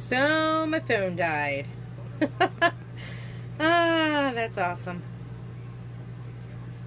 So my phone died. Ah, that's awesome.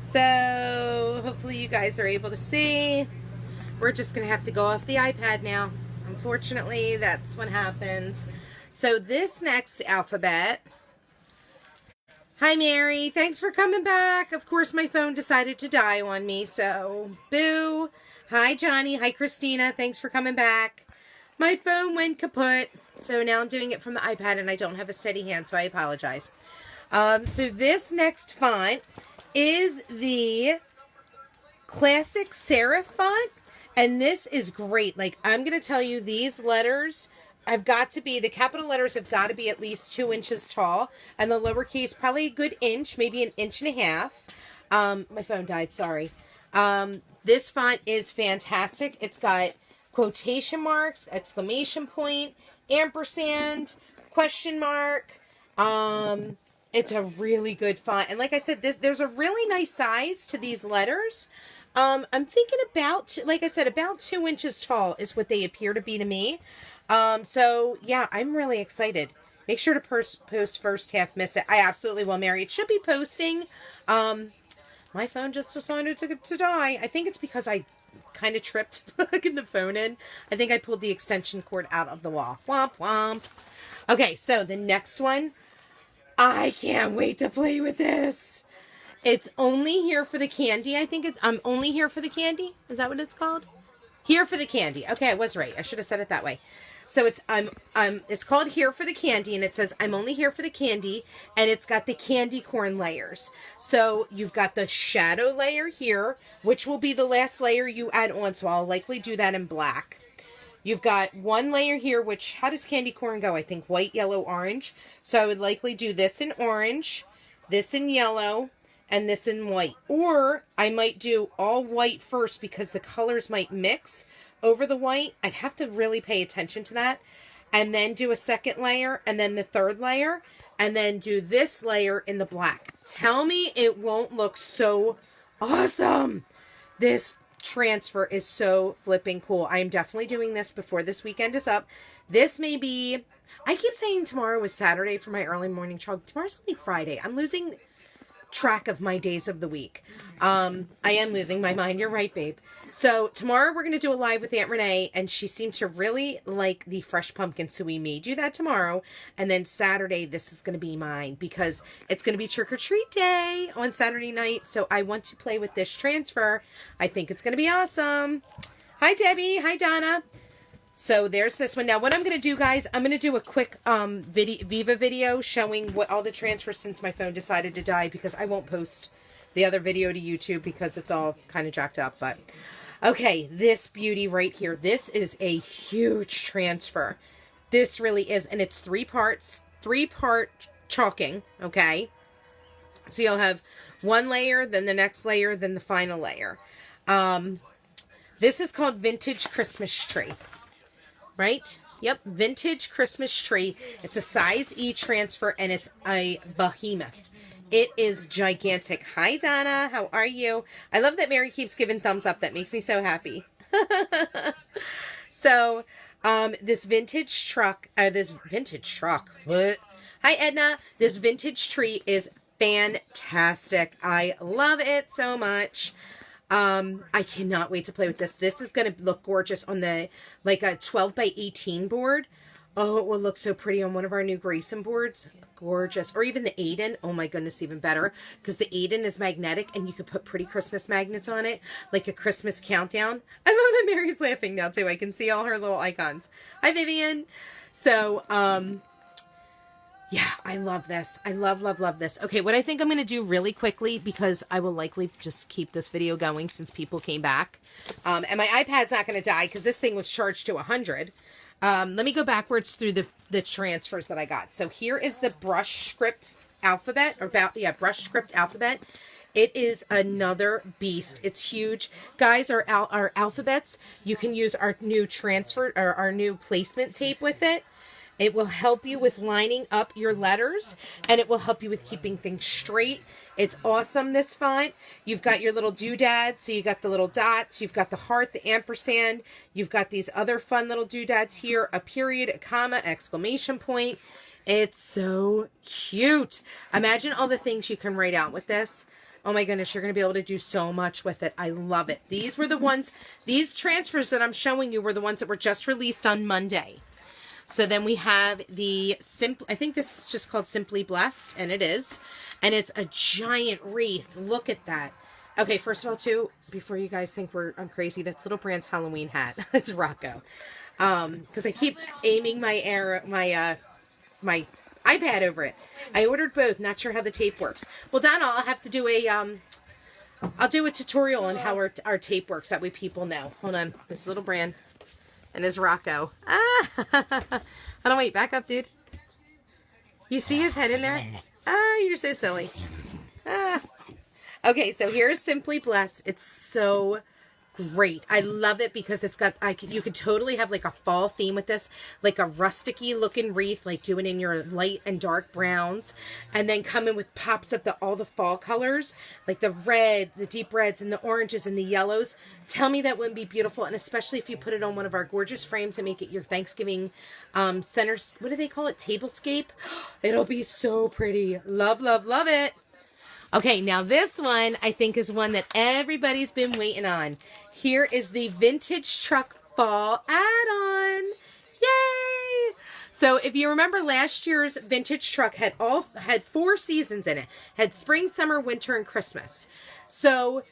So hopefully you guys are able to see. We're just going to have to go off the iPad now. Unfortunately, that's what happens. So this next alphabet. Hi, Mary. Thanks for coming back. Of course, my phone decided to die on me, so boo. Hi, Johnny. Hi, Christina. Thanks for coming back. My phone went kaput, so now I'm doing it from the iPad, and I don't have a steady hand, so I apologize. So this next font is the Classic Serif font, and this is great. Like, I'm going to tell you, these letters have got to be, the capital letters have got to be at least 2 inches tall, and the lowercase probably a good inch, maybe an inch and a half. My phone died, sorry. This font is fantastic. It's got quotation marks, exclamation point, ampersand, question mark. It's a really good font. And like I said, there's a really nice size to these letters. I'm thinking about, like I said, about 2 inches tall is what they appear to be to me. So yeah, I'm really excited. Make sure to post first half missed it. I absolutely will, Mary. It should be posting. My phone just decided to die. I think it's because I kind of tripped plugging the phone in. I think I pulled the extension cord out of the wall. Womp womp. Okay, so the next one. I can't wait to play with this. It's only here for the candy. I think I'm only here for the candy. Is that what it's called? Here for the candy. Okay, I was right. I should have said it that way. So it's called Here for the Candy, and it says I'm only here for the candy, and it's got the candy corn layers. So you've got the shadow layer here, which will be the last layer you add on, so I'll likely do that in black. You've got one layer here, which, how does candy corn go? I think white, yellow, orange. So I would likely do this in orange, this in yellow, and this in white. Or I might do all white first because the colors might mix over the white. I'd have to really pay attention to that. And then do a second layer, and then the third layer, and then do this layer in the black. Tell me it won't look so awesome. This transfer is so flipping cool. I am definitely doing this before this weekend is up. This may be, I keep saying tomorrow was Saturday for my early morning chalk. Tomorrow's only Friday. I'm losing track of my days of the week. I am losing my mind. You're right, babe. So tomorrow we're going to do a live with Aunt Renee, and she seemed to really like the fresh pumpkin, so we may do that tomorrow. And then Saturday, this is going to be mine because it's going to be trick or treat day on Saturday night. So I want to play with this transfer. I think it's going to be awesome. Hi, Debbie. Hi, Donna. So there's this one. Now what I'm going to do, guys, I'm going to do a quick Viva video showing what all the transfers since my phone decided to die, because I won't post the other video to YouTube because it's all kind of jacked up. But okay, this beauty right here. This is a huge transfer. This really is. And it's 3 parts, 3-part chalking. Okay. So you'll have one layer, then the next layer, then the final layer. This is called Vintage Christmas Tree. Right? Yep. Vintage Christmas Tree. It's a size E transfer, and it's a behemoth. It is gigantic. Hi, Donna. How are you? I love that Mary keeps giving thumbs up. That makes me so happy. So, this vintage truck, what? Hi, Edna. This vintage tree is fantastic. I love it so much. I cannot wait to play with this. This is going to look gorgeous on the, like a 12 by 18 board. Oh, it will look so pretty on one of our new Grayson boards. Gorgeous. Or even the Aiden. Oh my goodness, even better. Because the Aiden is magnetic and you could put pretty Christmas magnets on it. Like a Christmas countdown. I love that Mary's laughing now too. I can see all her little icons. Hi, Vivian. So, yeah, I love this. I love, love, love this. Okay, what I think I'm going to do really quickly, because I will likely just keep this video going since people came back. And my iPad's not going to die because this thing was charged to 100. Let me go backwards through the transfers that I got. So here is the brush script alphabet, brush script alphabet. It is another beast. It's huge. Guys, our alphabets, you can use our new transfer or our new placement tape with it. It will help you with lining up your letters, and it will help you with keeping things straight. It's awesome, this font. You've got your little doodads, so you got the little dots, you've got the heart, the ampersand, you've got these other fun little doodads here, a period, a comma, exclamation point. It's so cute. Imagine all the things you can write out with this. Oh my goodness, you're going to be able to do so much with it. I love it. These were the ones, these transfers that I'm showing you were the ones that were just released on Monday. So then we have the I think this is just called Simply Blessed, and it is. And it's a giant wreath. Look at that. Okay, first of all, too, before you guys think I'm crazy, that's Little Brand's Halloween hat. It's Rocco. Because I keep aiming my iPad over it. I ordered both. Not sure how the tape works. Well, Donna, I'll have to do I'll do a tutorial on how our tape works. That way people know. Hold on. This Little Brand and his Rocco. Hold on, wait. Back up, dude. You see his head in there? You're so silly. Okay, so here's Simply Blessed. It's so great. I love it because it's got, you could totally have like a fall theme with this, like a rusticy looking wreath, like doing in your light and dark browns, and then come in with pops of all the fall colors, like the red, the deep reds, and the oranges, and the yellows. Tell me that wouldn't be beautiful, and especially if you put it on one of our gorgeous frames and make it your Thanksgiving center, what do they call it, tablescape? It'll be so pretty. Love, love, love it. Okay, now this one, I think, is one that everybody's been waiting on. Here is the Vintage Truck Fall add-on. Yay! So if you remember, last year's Vintage Truck had 4 seasons in it. Had spring, summer, winter, and Christmas. So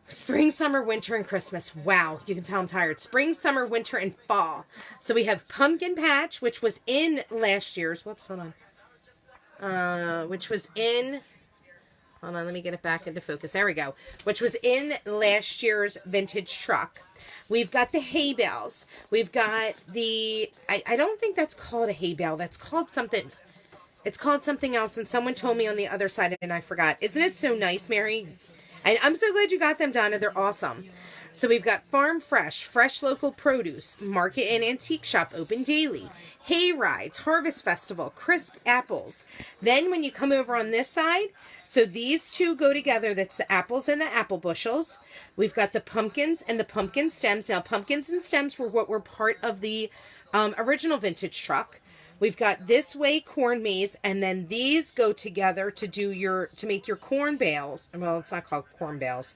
spring, summer, winter, and Christmas. Wow, you can tell I'm tired. Spring, summer, winter, and fall. So we have Pumpkin Patch, which was in last year's. Whoops, hold on. Which was in... Hold on, let me get it back into focus. There we go. Which was in last year's Vintage Truck. We've got the hay bales. We've got the... I don't think that's called a hay bale. That's called something... It's called something else, and someone told me on the other side, and I forgot. Isn't it so nice, Mary? And I'm so glad you got them, Donna. They're awesome. So we've got Farm Fresh, fresh local produce, market and antique shop open daily, hay rides, harvest festival, crisp apples. Then when you come over on this side, so these two go together. That's the apples and the apple bushels. We've got the pumpkins and the pumpkin stems. Now, pumpkins and stems were what were part of the original Vintage Truck. We've got this way corn maze, and then these go together to make your corn bales. Well, it's not called corn bales.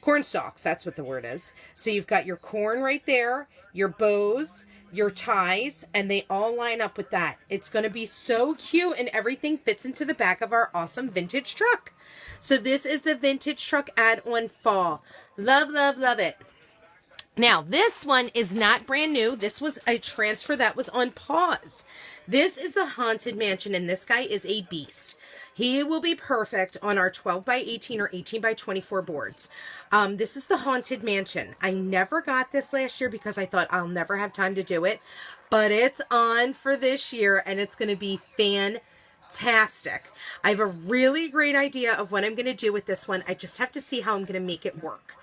Corn stalks, that's what the word is. So you've got your corn right there, your bows, your ties, and they all line up with that. It's going to be so cute, and everything fits into the back of our awesome Vintage Truck. So this is the Vintage Truck add-on fall. Love, love, love it. Now, this one is not brand new. This was a transfer that was on pause. This is the Haunted Mansion, and this guy is a beast. He will be perfect on our 12 by 18 or 18 by 24 boards. This is the Haunted Mansion. I never got this last year because I thought I'll never have time to do it. But it's on for this year, and it's going to be fantastic. I have a really great idea of what I'm going to do with this one. I just have to see how I'm going to make it work.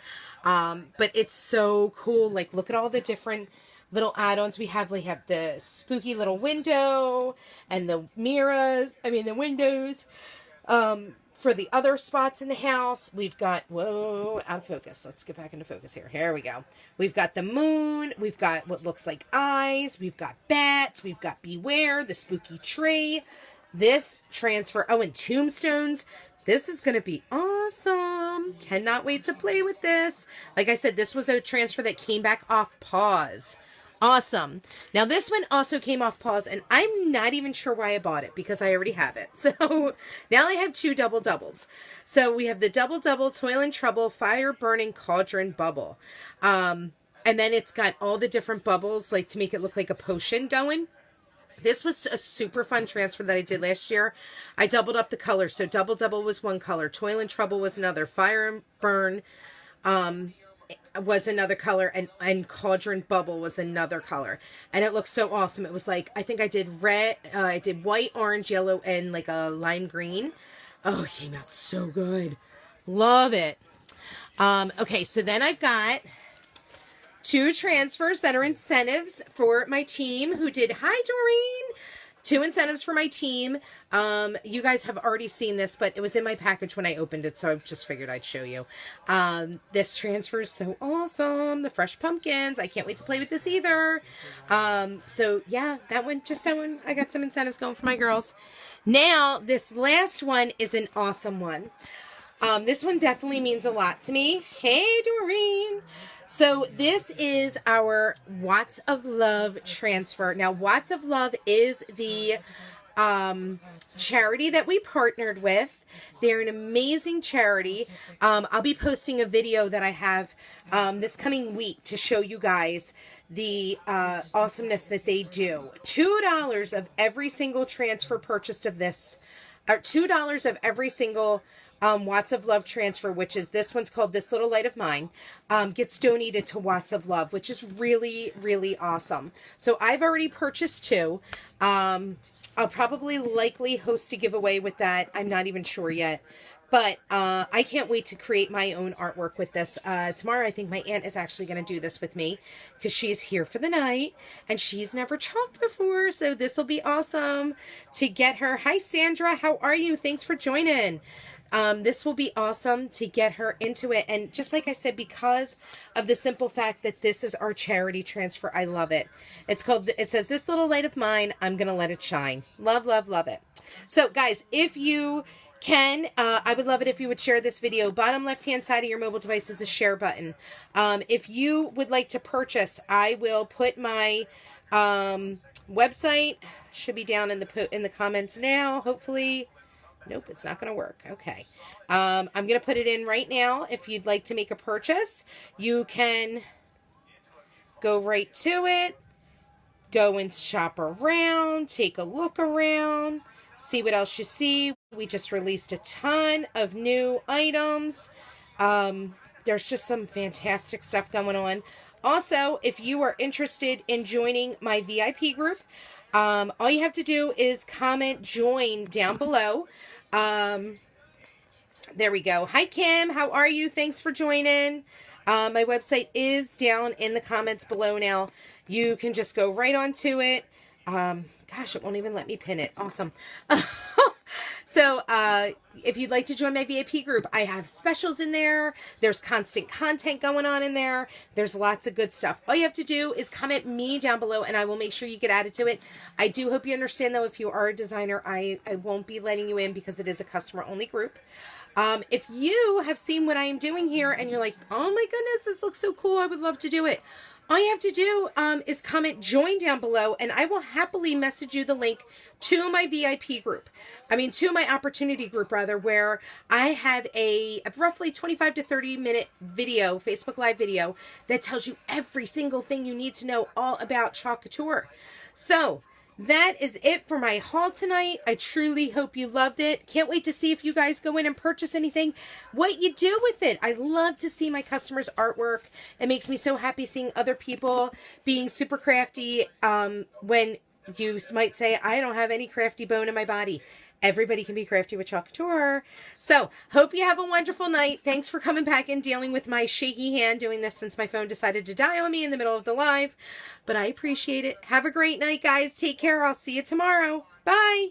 But it's so cool. Like, look at all the different little add-ons we have. We have the spooky little window and the the windows for the other spots in the house. We've got, whoa, out of focus. Let's get back into focus here. Here we go. We've got the moon. We've got what looks like eyes. We've got bats. We've got Beware, the spooky tree. This transfer, and tombstones. This is going to be awesome. Cannot wait to play with this. Like I said, this was a transfer that came back off pause. Awesome. Now, this one also came off pause, and I'm not even sure why I bought it because I already have it. So now I have 2 double doubles. So we have the double Toil and Trouble, Fire Burning Cauldron Bubble. And then it's got all the different bubbles, like to make it look like a potion going. This was a super fun transfer that I did last year. I doubled up the colors. So double was one color. Toil and Trouble was another. Fire and Burn was another color. And Cauldron Bubble was another color. And it looked so awesome. It was like, I think I did red, I did white, orange, yellow, and like a lime green. Oh, it came out so good. Love it. Okay, so then I've got 2 transfers that are incentives for my team who did, hi Doreen, 2 incentives for my team. You guys have already seen this, but it was in my package when I opened it, so I just figured I'd show you. This transfer is so awesome. The fresh pumpkins. I can't wait to play with this either. So yeah, that one, just so I got some incentives going for my girls. Now, this last one is an awesome one. This one definitely means a lot to me. Hey, Doreen. So this is our Watts of Love transfer. Now, Watts of Love is the charity that we partnered with. They're an amazing charity. I'll be posting a video that I have this coming week to show you guys the awesomeness that they do. $2 of every single transfer purchased of this, or $2 of every single Watts of Love transfer, which is this one's called This Little Light of Mine, gets donated to Watts of Love, which is really, really awesome. So I've already purchased 2. I'll probably likely host a giveaway with that. I'm not even sure yet. But I can't wait to create my own artwork with this. Tomorrow, I think my aunt is actually going to do this with me because she's here for the night and she's never chalked before. So this will be awesome to get her. Hi, Sandra. How are you? Thanks for joining. This will be awesome to get her into it. And just like I said, because of the simple fact that this is our charity transfer, I love it. It's called, it says, This Little Light of Mine, I'm going to let it shine. Love, love, love it. So guys, if you can, I would love it if you would share this video. Bottom left-hand side of your mobile device is a share button. If you would like to purchase, I will put my website, should be down in the comments now, hopefully. Nope, it's not going to work. Okay. I'm going to put it in right now. If you'd like to make a purchase, you can go right to it, go and shop around, take a look around, see what else you see. We just released a ton of new items. There's just some fantastic stuff going on. Also, if you are interested in joining my VIP group, all you have to do is comment join down below. There we go. Hi, Kim. How are you? Thanks for joining. My website is down in the comments below now. You can just go right onto it. Gosh, it won't even let me pin it. Awesome. So, if you'd like to join my VIP group, I have specials in there. There's constant content going on in there. There's lots of good stuff. All you have to do is comment me down below and I will make sure you get added to it. I do hope you understand, though, if you are a designer, I won't be letting you in because it is a customer-only group. If you have seen what I am doing here and you're like, oh my goodness, this looks so cool, I would love to do it. All you have to do is comment join down below and I will happily message you the link to my VIP group. To my opportunity group, rather, where I have a roughly 25 to 30 minute video, Facebook Live video, that tells you every single thing you need to know all about Chalk Couture. So, that is it for my haul tonight. I truly hope you loved it. Can't wait to see if you guys go in and purchase anything, what you do with it. I love to see my customers' artwork. It makes me so happy seeing other people being super crafty when you might say, I don't have any crafty bone in my body. Everybody can be crafty with Chalk Couture. So, hope you have a wonderful night. Thanks for coming back and dealing with my shaky hand doing this since my phone decided to die on me in the middle of the live. But I appreciate it. Have a great night, guys. Take care. I'll see you tomorrow. Bye.